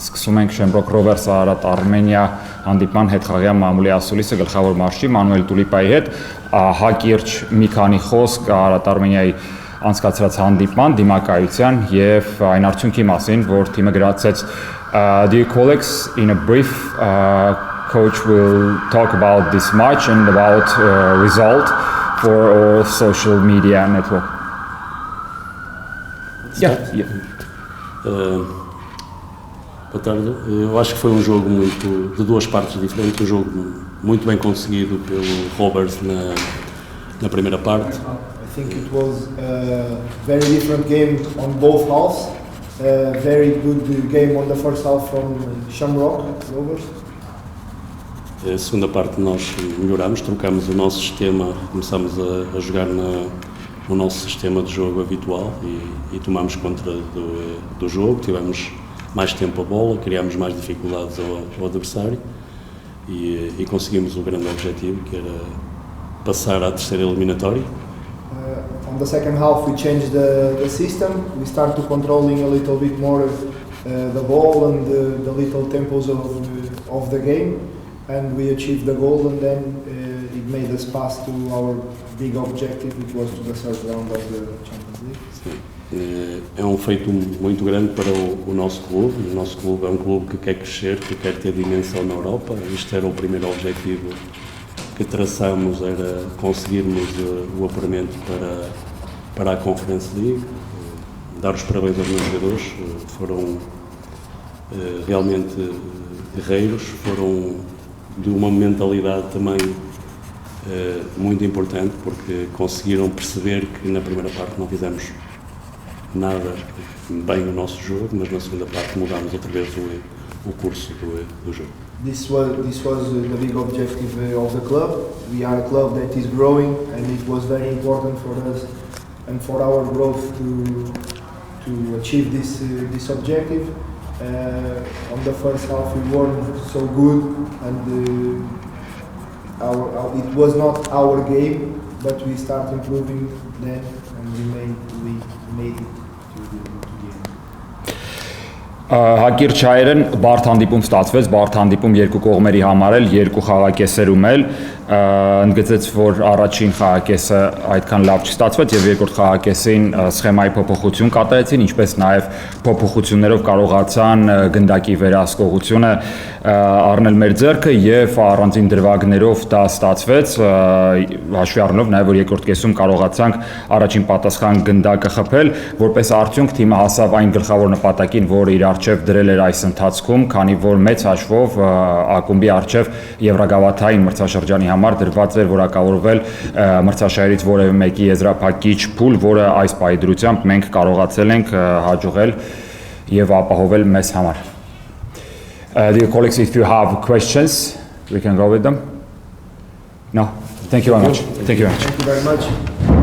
Սկսում ենք Shamrock Rovers Արարատ Արմենիա հանդիպման հետխաղյան մամուլի ասուլիսը գլխավոր մարշի Մանուել Տուլիպայի հետ հակիրճ մի քանի խոսք Արարատ Արմենիայի անցկացրած հանդիպման դիմակայության եւ այն արդյունքի մասին, որ թիմը գրացեց Dear colleagues, in a brief, coach will talk about this match and about result for our social media network. Boa tarde. Eu acho que foi jogo de duas partes diferentes, jogo muito bem conseguido pelo Rovers na primeira parte. I think it was a very different game on both halves. A very good game on the first half from Shamrock Rovers. A segunda parte nós melhoramos, trocamos o nosso sistema, começamos a jogar no nosso sistema de jogo habitual e tomamos conta do jogo, tivemos mais tempo a bola, criámos mais dificuldades ao adversário e conseguimos o grande objetivo, que era passar à terceira eliminatória. On the second half we changed the system, we started controlling a little bit more the ball and the little tempos of the game, and we achieved the goal, and then it made us pass to our big objective, which was to the third round of the Champions League. É feito muito grande para o nosso clube. O nosso clube é clube que quer crescer, que quer ter dimensão na Europa. Este era o primeiro objetivo que traçamos, era conseguirmos o apuramento para a Conference League. Dar os parabéns aos meus jogadores, foram realmente guerreiros, foram de uma mentalidade também muito importante, porque conseguiram perceber que na primeira parte não fizemos nada bem no nosso jogo, mas na segunda parte mudámos outra vez o curso do jogo. This was the big objective of the club. We are a club that is growing, and it was very important for us and for our growth to achieve this objective. On the first half we weren't so good, and it was not our game, but we started improving then, and we made it to the end. Հակիրճ հայերեն բարդ հանդիպում ստացվեց, բարդ հանդիպում երկու կողմերի համար էլ, երկու խաղակեսերում էլ, ընդգծեց, որ առաջին խաղակեսը այդքան լավ չստացվեց եւ երկրորդ խաղակեսին սխեմայի փոփոխություն կատարեցին, ինչպես նաեւ փոփոխություններով կարողացան գնդակի վերահսկողությունը առնել մեր ձեռքը եւ առանձին դրվագներով դա ստացվեց, հաշվի առնելով նաեւ որ երկրորդ կեսում կարողացանք առաջին պատասխան գնդակը խփել, որպես արդյունք թիմը հասավ այն գլխավոր նպատակին, որ իր արչև դրել էր այս ընթացքում, քանի որ մեծ հաշվով ակումբի արչև Եվրագավաթային մրցաշրջանի համար դրված էր որակավորվել մրցաշարերից որևէ մեկի եզրափակիչ փուլ, որը այս պայդրությամբ մենք կարողացել ենք հաջողել եւ ապահովել մեզ համար. Dear colleagues, if you have questions, we can go with them. No? Thank you very much. Thank you very much.